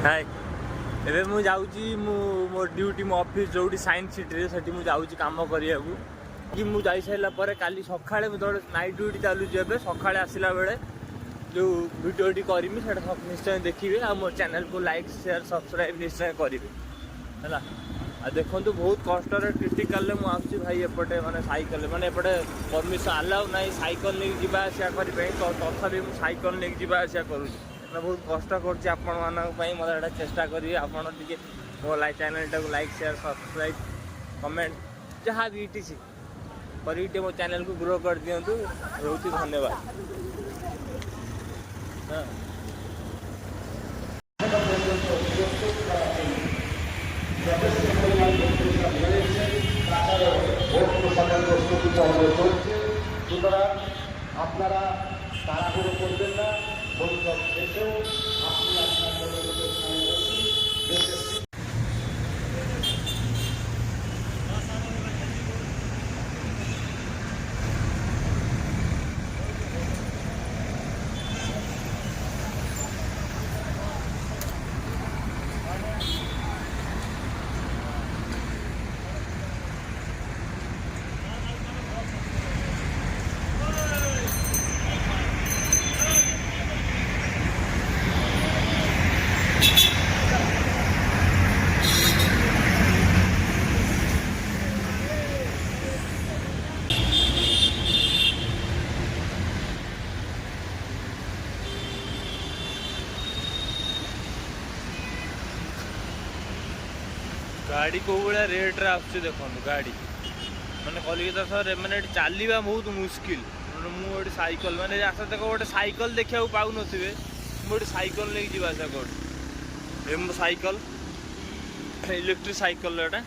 हाय एबे मु जाउची मो ड्यूटी मो ऑफिस जोडी साइंस सिटी रे सेठी मु जाउची काम करिया कि मु जाई साइला पर काली सखाळे मु थोड़े नाइट ड्यूटी चालू जे एबे सखाळे आसिला बेले जो वीडियोटी करमी सेटा निश्चय देखिबे आ मोर चैनल को लाइक शेयर सब्सक्राइब निश्चय करिवे हला आ देखंतु बहुत कष्ट रे क्रिटिकल मु आछि भाई एपटे माने साइकिल माने एपटे परमिशन अलाउ नाही साइकिल ले जिबा आसिया करिबे तो तथापि मु साइकिल ले जिबा आसिया करू बहुत कष्ट कर मतलब चेष्टा करी आपड़ टे मो चैनल टाक लाइक शेयर सब्सक्राइब कमेंट जहाँ भी इटी कर मो चैनल को ग्रो कर दिंतु रोच धन्यवाद। আপনারা তাড়াহুড়ো করবেন না, বৈঠক শেষেও আপনি আপনার गाड़ी को भाया रेट रे आसुच्छी देखो गाड़ी मैंने कलिकता सहर मैंने चलवा बहुत मुस्किल मुझे साइकिल मैंने आस देख गोटे साइकिल देखा पाऊन मुझे साइकिल नहीं जी आसा कर साइकिल इलेक्ट्रिक साइकिल एटा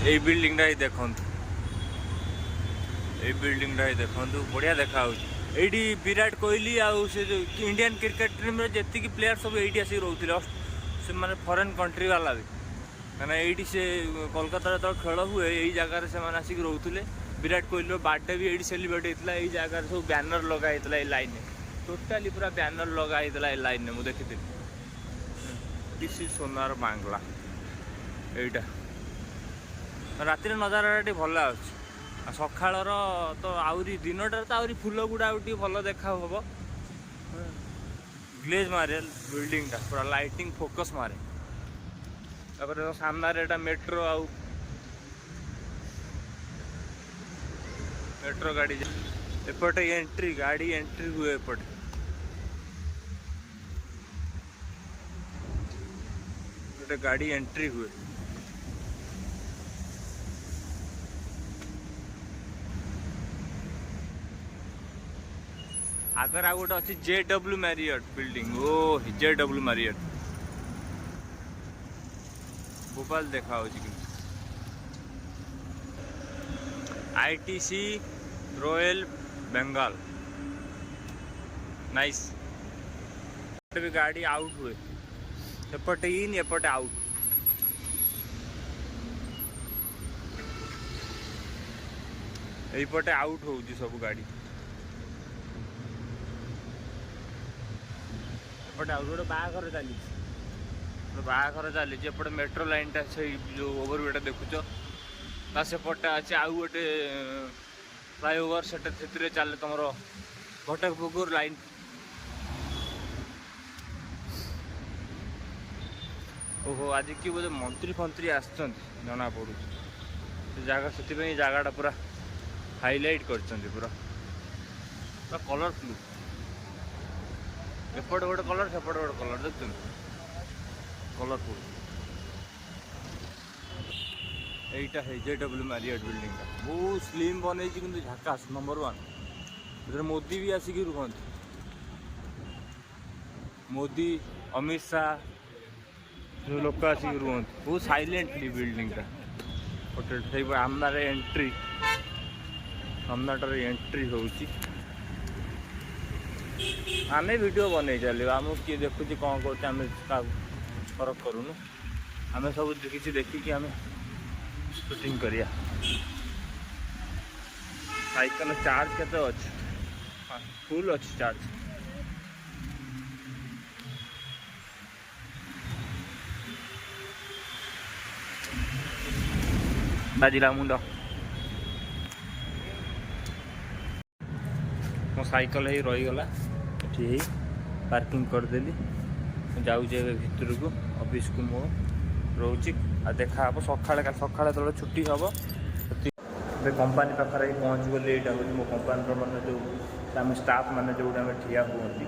ये बिल्डिंग ही देखु ये बिल्डिंग ही देखु बढ़िया देखा एडी विराट कोहली आउ से जो इंडियन क्रिकेट टीम रे जेतिकी प्लेयर सब एडी आसी रहउथिले से माने फॉरेन कंट्री वाला भी माने एडी से कोलकाता रे तो खेल हुए एई जगह रे से माने आसी रहउथिले विराट कोहली रो बर्थडे भी एडी सेलिब्रेट हेतला एई जगह रे सब बैनर लगा हेतला ए लाइन में टोटली पूरा बैनर लगा हेतला ए लाइन में मु देखिथिल दिस इज सोनार बांग्ला एटा राति रे नजारा टी भल आछ सकाळर तो आउरी दिनटार तो आउरी फूल गुड़ा भल देखा हम ग्लेज मारे बिल्डिंग टा पूरा लाइटिंग फोकस मारे तापर सामने एटा मेट्रो आउ मेट्रो गाड़ी एपटे एंट्री गाड़ी एंट्री हुए एपटे एटा गाड़ी एंट्री हुए आगर आ गोटे अच्छी JW मैरियट बिल्डिंग ओ JW मैरियट भोपाल देखा ITC रॉयल बंगाल नाइस भी गाड़ी आउट हुए एपटे इन एपटे आउट एपटे आउट हो सब गाड़ी एपटे आउट गोटे बाहाघर चली बाहाघर चली एपटे मेट्रो लाइन टा से जो ओवरब्रिज देखुच सेपटे अच्छे आउ गोटे फ्लाईओवर से चले तुम घटकपुर लाइन ओहो आज कि बोधे मंत्री फंत्री आना पड़ू जगह से जगह पूरा हाईलाइट कर पूरा कलरफुल एपटे गोटे कलर सेपटे गोटे कलर देखते कलरफुल यहीटा है JW मैरियट बिल्डिंग बहुत स्लिम बन कि झाकास नंबर 1 मोदी भी आसिक रुहत मोदी अमित शाह जो लोक आसिक रुहत बहुत साइलेंटली बिल्डिंग गोटे आमनार एंट्री सामनाटार एंट्री होची आमे वीडियो बन चलो आम किए देखुची कौन कर फरक करूँ आम सब किसी देखिकी आम शूटिंग करिया साइकेल चार्ज केते अछि फुल अच्छी चार्ज बाजिला मुंड मो साइकल ही रहीगला ये पार्किंग करदेली जाऊे भितर को ऑफिस को मो रोची आ देखा हम सका सका तो छुट्टी हम कंपानी पाखे ही पहुँच गली यहाँ हूँ मो कंपानी मैंने जो आम स्टाफ मैंने जो ठिया हुई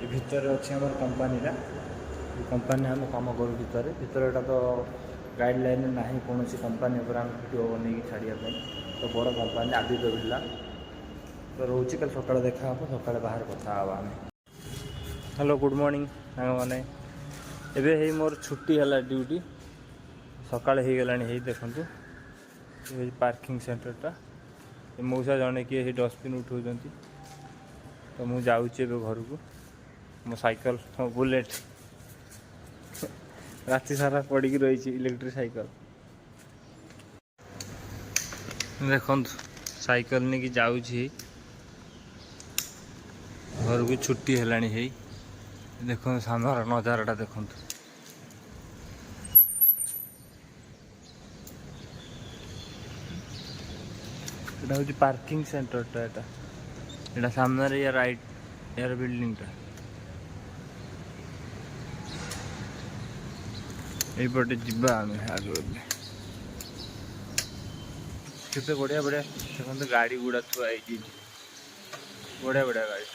ये भितर अच्छे आम कंपानीटा कंपानी आम कम करूँ भितर तो गाइडलाइन ना कौन कंपानी आम भिडियो बन छाड़ापी तो बड़ कंपानी आदित्य बिरला तो रोचे कल सका देखा हम सका बाहर कथा आम हेलो गुड मॉर्निंग सांग मैंने एबे ही मोर छुट्टी है ड्यूटी सका हो गला देखु ये पार्किंग सेंटरटा मौसा जड़े किए डस्टबिन उठाऊँ तो मुझे जाऊँगी घर को मो साइकिल बुलेट राति सारा पड़ी रही इलेक्ट्रिक साइकिल देखो साइकिल नहीं कि जाऊँगी घर को छुट्टी है देखो सामर नजाराटा देखो এটা হচ্ছে পার্কিং সেন্টারটা এটা সামনের ইয়া রাইট এয়ার বিল্ডিংটা এইপଟେ ଯିବା ଆମେ ଆଗକୁ କେତେ ବଢ଼ିଆ ବଢ଼ିଆ ଦେଖନ୍ତୁ ଗାଡ଼ି ଗୁଡ଼ା ଥୁଆ ହେଇଛି ବଢ଼ିଆ ବଢ଼ିଆ ଗାଡ଼ି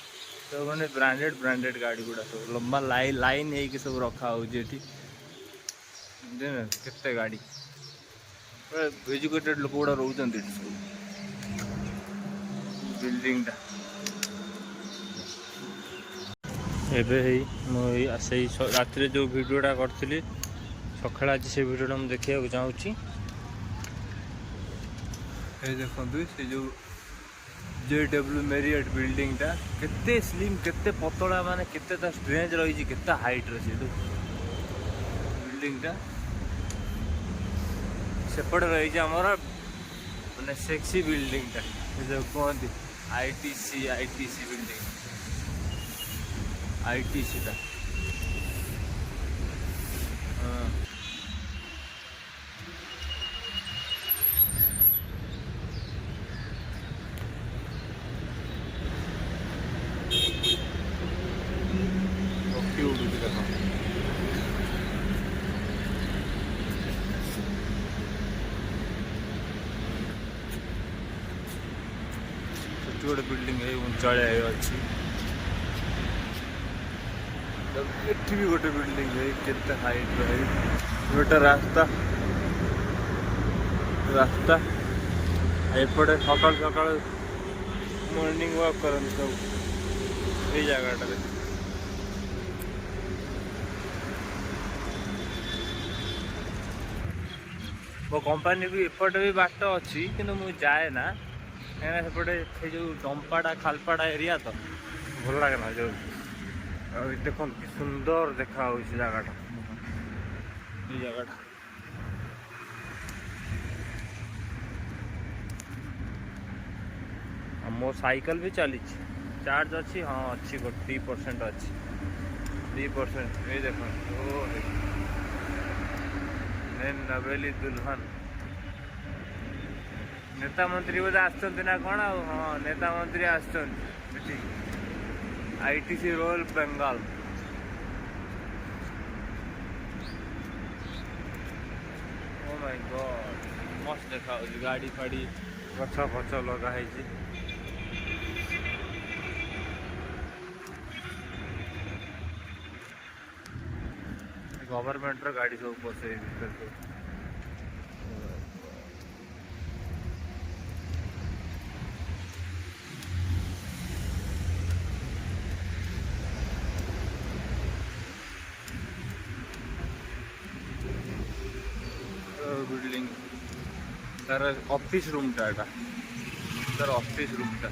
ସବୁ ମାନେ ବ୍ରାଣ୍ଡେଡ଼ ଗାଡ଼ି ଗୁଡ଼ା ସବୁ ଲମ୍ବା ଲାଇନ୍ ହେଇକି ସବୁ ରଖା ହେଉଛି ଏଠି କେତେ ଗାଡ଼ି ଏଜୁକେଟେଡ଼ ଲୋକ ଗୁଡ଼ା ରହୁଛନ୍ତି ଏଠି ସବୁ बिल्डिंगटा एबे ही से राति जो वीडियोटा करी सका आज से वीडियोटा मुझे देखा चाहूँगी देखो से जो JW मेरियट बिल्डिंगटा केते स्लिम केते पतला माने केते ता स्ट्रेंज रही केते हाइट रही बिल्डिंगटा सेपटे रही आमर माने सेक्सी बिल्डिंगटा जो कहती ITC बिल्डिंग ITC टा गोटे बिल्डिंग है उंचाड़िया अच्छी एठी भी गोटे बिल्डिंग है केते हाइट है गोटे रास्ता एपटे सकाल सकाल मॉर्निंग वॉक करते सब ये जगह वो कंपनी भी एपटे भी बाट अच्छी कि मुझे जाए ना कहीं सेपटे से जो डंपाड़ा खालपाड़ा एरिया तो भल लगे ना जो देखो कि सुंदर देखा जगह मो साइकिल भी चली चार्ज अच्छी हाँ अच्छी 3% अच्छी 3% ये देखो नवेली दुल्हन नेता मंत्री बोधे आसुँच ना कौन हाँ नेता मंत्री आसुँच ITC royal Bengal oh my God मस्त देखा गाड़ी फाड़ी गछ फछ लगा गवर्नमेंट गाड़ी सब बस बिल्डिंग तार ऑफिस रूम टा तार ऑफिस रूम टा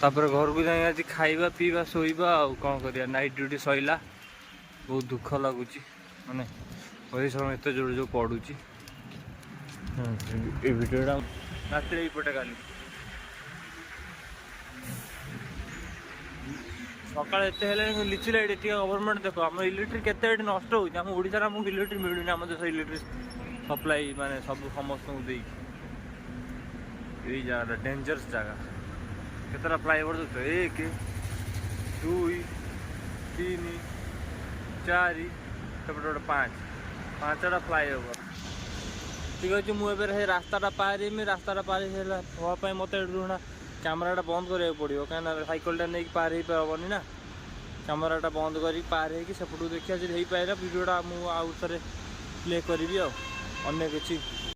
तापर घर को जाए आज खाइबा पीवा शोइबा आउ कौन करिया नाइट ड्यूटी सइला बहुत दुख लगुच माने परिश्रम एत जोड़ जो पड़ुची ये भिडियोटा रात पटे काली सका लिचु लाइट गवर्नमेंट देख आम इलेक्ट्रिक केते नष्ट होती आम ओडार आमको इलेक्ट्रिक मिलूनी आम देश इलेक्ट्रिक सप्लाई माने सब समस्त यही जगह डेंजरस जगह केतटा फ्लाईओवर देख 1 2 3 4 सेपटे 5टा फ्लाईओवर ठीक अच्छे मुझे रास्ता पार रास्ता पार हाँपाई मत कैमराटा बंद करा पड़ो कहीं सैकलटा नहीं पार हो पाबनी ना कैमराटा बंद कर पार हो सेपटू देखिए हो पारा वीडियोटा मुझे आउ थे प्ले करी अन्य किसी